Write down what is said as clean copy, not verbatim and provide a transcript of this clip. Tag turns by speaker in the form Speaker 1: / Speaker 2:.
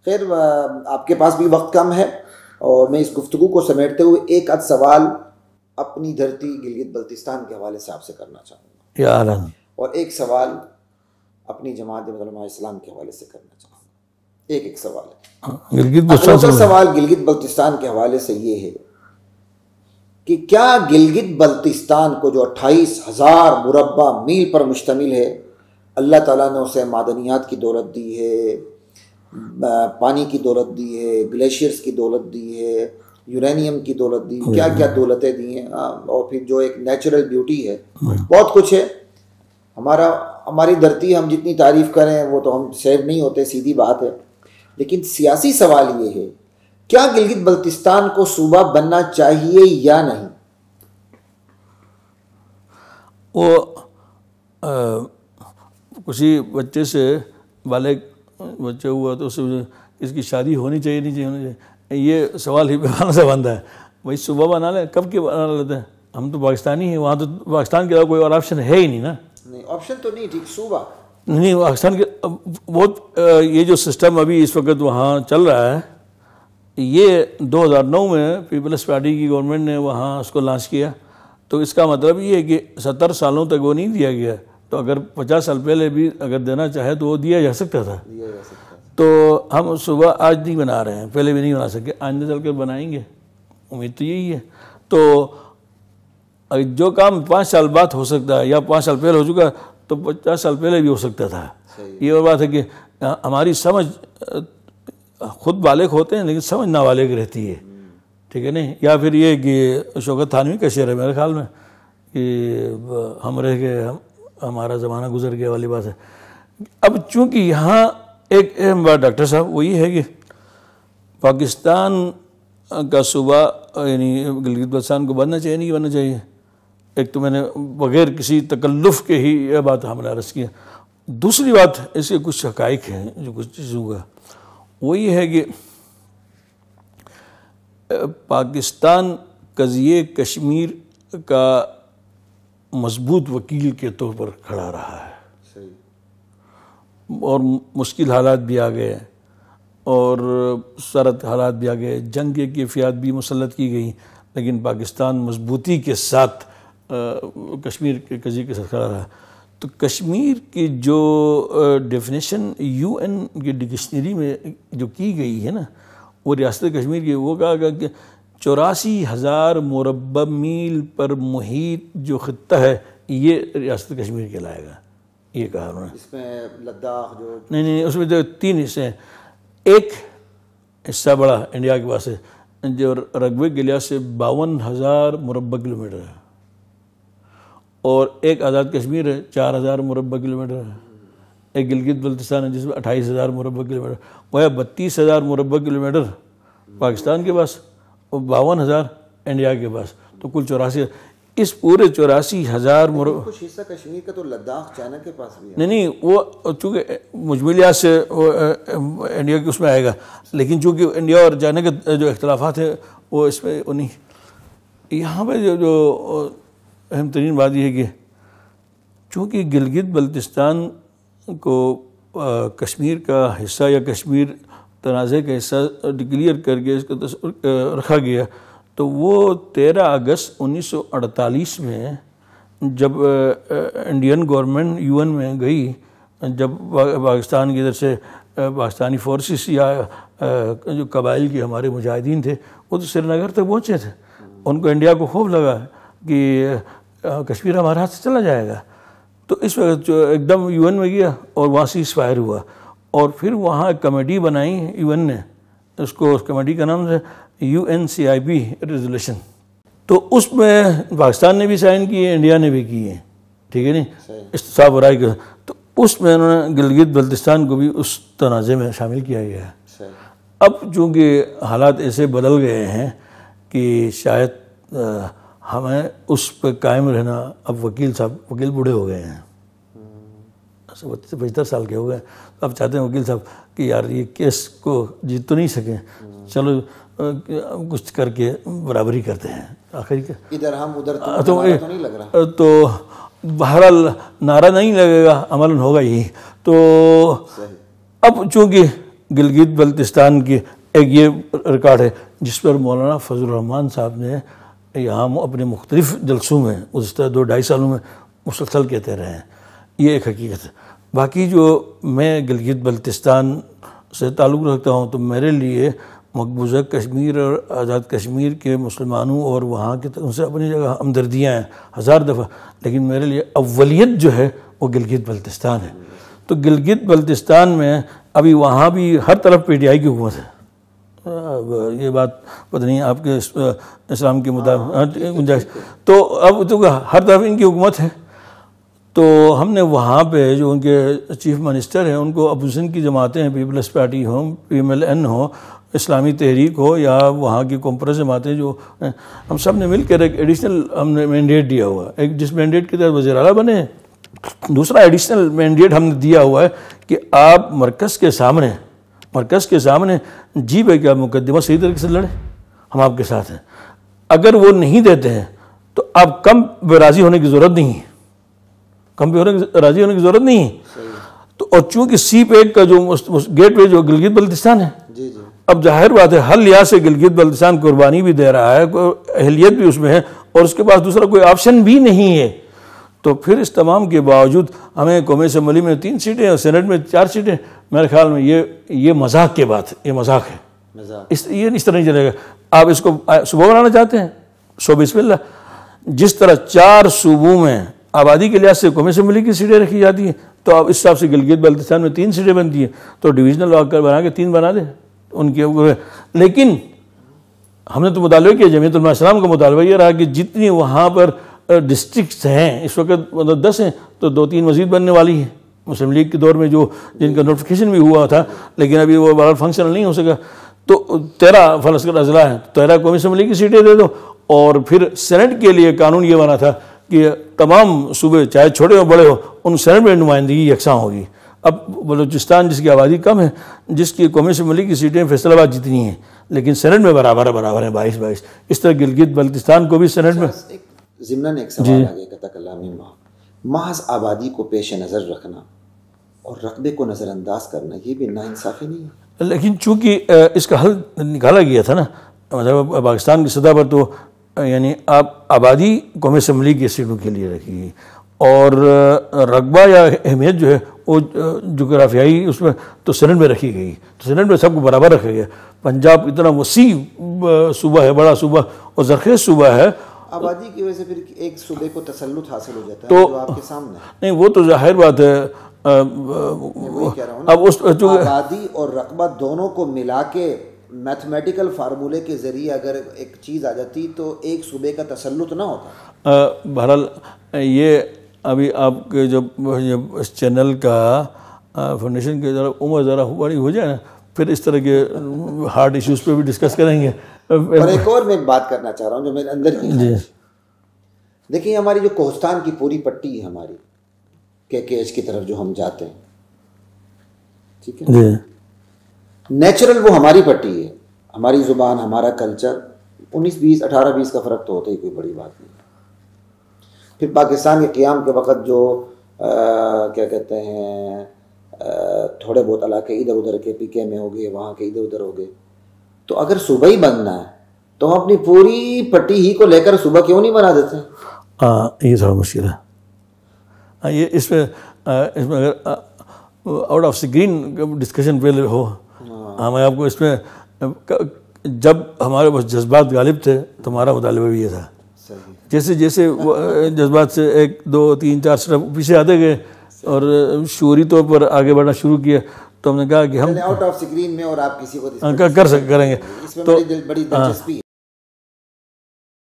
Speaker 1: خیر آپ کے پاس بھی وقت کم ہے اور میں اس گفتگو کو سمیٹتے ہوئے ایک آدھ سوال اپنی دھرتی گلگت بلتستان کے حوالے سے آپ سے کرنا چاہوں گا
Speaker 2: یا اعلان،
Speaker 1: اور ایک سوال اپنی جماعت علماء اسلام کے حوالے سے کرنا چاہوں گا. ایک سوال ہے.
Speaker 2: گلگت
Speaker 1: دوسرا
Speaker 2: بلتستان
Speaker 1: سوال گلگت بلتستان کے حوالے سے یہ ہے کہ کیا گلگت بلتستان کو جو 28,000 مربع میل پر مشتمل ہے، اللہ تعالیٰ نے اسے معدنیات کی دولت دی ہے، پانی کی دولت دی ہے، گلیشیئرز کی دولت دی ہے، یورینیم کی دولت دی، کیا کیا دولتیں دی ہیں، اور پھر جو ایک نیچرل بیوٹی ہے، بہت کچھ ہے. ہماری دھرتی ہم جتنی تعریف کریں وہ تو ہم سیو نہیں ہوتے، سیدھی بات ہے. لیکن سیاسی سوال یہ ہے کیا گلگت بلتستان کو صوبہ بننا چاہیے یا نہیں؟
Speaker 2: وہ کسی بچے سے بالغ بچہ ہوا تو اس کی شادی ہونی چاہیے نہیں چاہیے، یہ سوال ہی بہانے سے بنتا ہے. بھائی صوبہ بنا لیں، کب کے بنا لیتے ہیں؟ ہم تو پاکستانی ہیں، وہاں تو پاکستان کے علاوہ کوئی اور آپشن ہے ہی نہیں نا.
Speaker 1: نہیں آپشن تو نہیں، ٹھیک صوبہ
Speaker 2: نہیں، پاکستان کے بہت یہ جو سسٹم ابھی اس وقت وہاں چل رہا ہے، یہ 2009 میں پیپلز پارٹی کی گورنمنٹ نے وہاں اس کو لانچ کیا. تو اس کا مطلب یہ ہے کہ 70 سالوں تک وہ نہیں دیا گیا، تو اگر 50 سال پہلے بھی اگر دینا چاہے تو وہ دیا جا سکتا تھا. تو ہم صوبہ آج نہیں بنا رہے ہیں، پہلے بھی نہیں بنا سکے، آئندہ چل کر بنائیں گے، امید تو یہی ہے. تو جو کام 5 سال بعد ہو سکتا ہے یا 5 سال پہلے ہو چکا تو 50 سال پہلے بھی ہو سکتا تھا. یہ اور بات ہے کہ ہماری سمجھ، خود بالغ ہوتے ہیں لیکن سمجھ نابالغ رہتی ہے، ٹھیک ہے نہیں. یا پھر یہ کہ شوکت تھانوی کا شعر ہے میرے خیال میں کہ ہم رہ گئے، ہمارا زمانہ گزر گیا والی بات ہے. اب چونکہ یہاں ایک اہم بات ڈاکٹر صاحب وہ یہ ہے کہ پاکستان کا صوبہ یعنی گلگت بلتستان کو بننا چاہیے نہیں بننا چاہیے. ایک تو میں نے بغیر کسی تکلف کے ہی یہ بات ہم نے عرض کیا. دوسری بات اس کے کچھ حقائق ہیں جو کچھ چیزوں کا، وہ یہ ہے کہ پاکستان قضیے کشمیر کا مضبوط وکیل کے طور پر کھڑا رہا ہے، اور مشکل حالات بھی آ گئے اور سرد حالات بھی آ گئے، جنگ کی کیفیات بھی مسلط کی گئی، لیکن پاکستان مضبوطی کے ساتھ کشمیر کے قضیے کے ساتھ کھڑا رہا. تو کشمیر کی جو ڈیفینیشن یو این کی ڈکشنری میں جو کی گئی ہے نا، وہ ریاست کشمیر کی وہ کہا گیا کہ 84,000 مربع میل پر محیط جو خطہ ہے یہ ریاست کشمیر کہلائے گا. یہ کہا انہوں نے. اس میں لداخ جو نہیں، اس میں جو 3 حصے ہیں. ایک حصہ بڑا انڈیا کے پاس ہے جو رقبے کے لحاظ سے 52,000 مربع کلومیٹر ہے، اور ایک آزاد کشمیر ہے 4,000 مربع کلومیٹر ہے. ایک گلگت بلتستان ہے جس میں 28,000 مربع کلومیٹر، وہ ہے 32,000 مربع کلومیٹر پاکستان کے پاس اور 52,000 انڈیا کے پاس. تو کل 84. اس پورے 84,000
Speaker 1: کچھ حصہ کشمیر کا تو لداخ چائنا کے پاس بھی ہے.
Speaker 2: نہیں وہ چونکہ مجموعی لحاظ سے انڈیا کے اس میں آئے گا، لیکن چونکہ انڈیا اور چائنا کے جو اختلافات ہیں وہ اس میں انہیں. یہاں پہ جو اہم ترین بات یہ ہے کہ چونکہ گلگت بلتستان کو کشمیر کا حصہ یا کشمیر تنازع کا حصہ ڈکلیئر کر کے اس کا رکھا گیا، تو وہ 13 اگست 1948 میں جب انڈین گورنمنٹ یو این میں گئی، جب پاکستان کی ادھر سے پاکستانی فورسز یا جو قبائل کے ہمارے مجاہدین تھے وہ تو سری نگر تک پہنچے تھے، ان کو انڈیا کو خوف لگا کہ کشمیر ہمارے ہاتھ سے چلا جائے گا. تو اس وقت جو ایک دم یو این میں گیا اور وہاں سیز فائر ہوا، اور پھر وہاں ایک کمیٹی بنائی یو این نے، اس کمیٹی کا نام ہے UNCIP ریزولوشن. تو اس میں پاکستان نے بھی سائن کیے، انڈیا نے بھی کیے، ٹھیک ہے نہیں، استصواب رائے کے. تو اس میں انہوں نے گلگت بلتستان کو بھی اس تنازع میں شامل کیا گیا ہے. اب چونکہ حالات ایسے بدل گئے ہیں کہ شاید ہمیں اس پہ قائم رہنا، اب وکیل بوڑھے ہو گئے ہیں، 75 سال کے ہو گئے. اب چاہتے ہیں وکیل صاحب کہ یار یہ کیس کو جیت تو نہیں سکیں، چلو کچھ کر کے برابری کرتے ہیں. آخری
Speaker 1: ادھر ہم ادھر تو نہیں لگ رہا،
Speaker 2: تو بہرحال نعرہ نہیں لگے گا، عملاً ہوگا یہی. تو اب چونکہ گلگت بلتستان کی ایک یہ ریکارڈ ہے جس پر مولانا فضل الرحمان صاحب نے یہاں اپنے مختلف جلسوں میں گزشتہ 2-2.5 سالوں میں مسلسل کہتے رہے ہیں. یہ ایک حقیقت ہے. باقی جو میں گلگت بلتستان سے تعلق رکھتا ہوں تو میرے لیے مقبوضہ کشمیر اور آزاد کشمیر کے مسلمانوں اور وہاں کے ان سے اپنی جگہ ہمدردیاں ہیں 1000 دفعہ، لیکن میرے لیے اولیت جو ہے وہ گلگت بلتستان ہے. تو گلگت بلتستان میں ابھی وہاں بھی ہر طرف پی ٹی آئی کی حکومت ہے. یہ بات پتہ نہیں آپ کے اسلام کے مطابق گنجائش، تو اب تو ہر طرف ان کی حکومت ہے. تو ہم نے وہاں پہ جو ان کے چیف منسٹر ہیں ان کو اپوزیشن کی جماعتیں ہیں، پیپلز پارٹی ہو، PMLN ہو، اسلامی تحریک ہو یا وہاں کی کمپرس جماعتیں جو ہم سب نے مل کر ایک ایڈیشنل ہم نے مینڈیٹ دیا ہوا ہے. ایک جس مینڈیٹ کے تحت وزیر اعلیٰ بنے ہیں، دوسرا ایڈیشنل مینڈیٹ ہم نے دیا ہوا ہے کہ آپ مرکز کے سامنے جی بھائی کیا مقدمہ صحیح طریقے سے لڑیں، ہم آپ کے ساتھ ہیں. اگر وہ نہیں دیتے ہیں تو آپ کم بے راضی ہونے کی ضرورت نہیں ہے، راضی ہونے کی ضرورت نہیں ہے. تو اور چونکہ C-PAC کا جو گیٹ وے جو گلگت بلتستان ہے، اب ظاہر بات ہے ہر لحاظ سے گلگت بلتستان قربانی بھی دے رہا ہے، اہلیت بھی اس میں ہے اور اس کے پاس دوسرا کوئی آپشن بھی نہیں ہے. تو پھر اس تمام کے باوجود ہمیں قومی اسمبلی میں 3 سیٹیں اور سینٹ میں 4 سیٹیں، میرے خیال میں یہ مذاق کی بات ہے، یہ مذاق ہے. یہ اس طرح نہیں چلے گا. آپ اس کو صوبہ بنانا چاہتے ہیں، سو بسم اللہ. جس طرح 4 صوبوں میں آبادی کے لحاظ سے قومی اسمبلی کی سیٹیں رکھی جاتی ہیں تو اب اس حساب سے گلگت بلتستان میں 3 سیٹیں بنتی ہیں، تو ڈویژنل واک بنا کے 3 بنا دیں ان کے. لیکن ہم نے تو مطالبہ کیا، جمعیت علماء اسلام کا مطالبہ یہ رہا کہ جتنی وہاں پر ڈسٹرکٹس ہیں اس وقت 10 ہیں تو 2-3 مزید بننے والی ہیں. مسلم لیگ کے دور میں جو جن کا نوٹیفیکیشن بھی ہوا تھا لیکن ابھی وہ بہرحال فنکشنل نہیں ہو سکا، تو 13 فلسکر اضلاع ہیں، 13 قومی اسمبلی کی سیٹیں دے دو. اور پھر سینٹ کے لیے قانون یہ بنا تھا کہ تمام صوبے چاہے چھوٹے ہو بڑے ہو ان سینٹ میں نمائندگی یکساں ہوگی. اب بلوچستان جس کی آبادی کم ہے، جس کی قومی اسمبلی کی سیٹیں فیصل آباد جتنی ہیں لیکن سینٹ میں برابر ہیں 22. اس طرح گلگت بلتستان کو بھی سینٹ میں.
Speaker 1: ضمن ایک سوال آگے کہتا کلامی محض آبادی کو پیش نظر رکھنا اور رقبے کو نظر انداز کرنا یہ بھی ناانصافی نہیں ہے.
Speaker 2: لیکن چونکہ اس کا حل نکالا گیا تھا نا، مطلب پاکستان کی سطح پر تو یعنی آپ آبادی قومی اسمبلی کی سیٹوں کے لیے رکھی اور رقبہ یا اہمیت جو ہے وہ جغرافیائی اس میں تو سینٹ میں رکھی گئی. تو سینٹ میں سب کو برابر رکھا گیا. پنجاب اتنا وسیع صوبہ ہے، بڑا صوبہ اور زرخیز صوبہ ہے،
Speaker 1: آبادی کی وجہ سے پھر ایک صوبے کو تسلط حاصل ہو جاتا ہے جو آپ کے سامنے.
Speaker 2: نہیں وہ تو ظاہر بات ہے.
Speaker 1: اب اس آبادی اور رقبہ دونوں کو ملا کے میتھمیٹیکل فارمولے کے ذریعے اگر ایک چیز آ جاتی تو ایک صوبے کا تسلط نہ ہوتا.
Speaker 2: بہرحال یہ ابھی آپ کے جب اس چینل کا فاؤنڈیشن کی عمر ذرا بڑی ہو جائے نا پھر اس طرح کے ہارڈ ایشوز پہ بھی ڈسکس کریں گے.
Speaker 1: اور ایک اور میں بات کرنا چاہ رہا ہوں جو میرے اندر کی دیکھیے، ہماری جو کوہستان کی پوری پٹی ہے ہماری KKH کی طرف جو ہم جاتے ہیں، ٹھیک ہے، نیچرل وہ ہماری پٹی ہے، ہماری زبان، ہمارا کلچر 19-20 18-20 کا فرق تو ہوتا ہی، کوئی بڑی بات نہیں. پھر پاکستان کے قیام کے وقت جو کیا کہتے ہیں تھوڑے بہت علاقے ادھر ادھر کے PK میں ہو گئے، وہاں کے ادھر ادھر ہو گئے. تو اگر صوبہ ہی بننا ہے تو ہم اپنی پوری پٹی ہی کو لے کر صوبہ کیوں نہیں بنا دیتے؟
Speaker 2: یہ تھوڑا مشکل ہے. یہ اس میں اگر آؤٹ آف اسکرین ڈسکشن پہلے ہو، میں آپ کو اس میں جب ہمارے پاس جذبات غالب تھے تو ہمارا مطالبہ بھی یہ تھا. جیسے جیسے جذبات سے 1 2 3 4 اسٹیپ پیچھے آتے گئے اور شعوری طور پر آگے بڑھنا شروع کیا تو ہم نے کہا کہ ہم
Speaker 1: آؤٹ آف اسکرین میں اور آپ کسی کو
Speaker 2: کریں گے.
Speaker 1: اس میں بڑی دلچسپی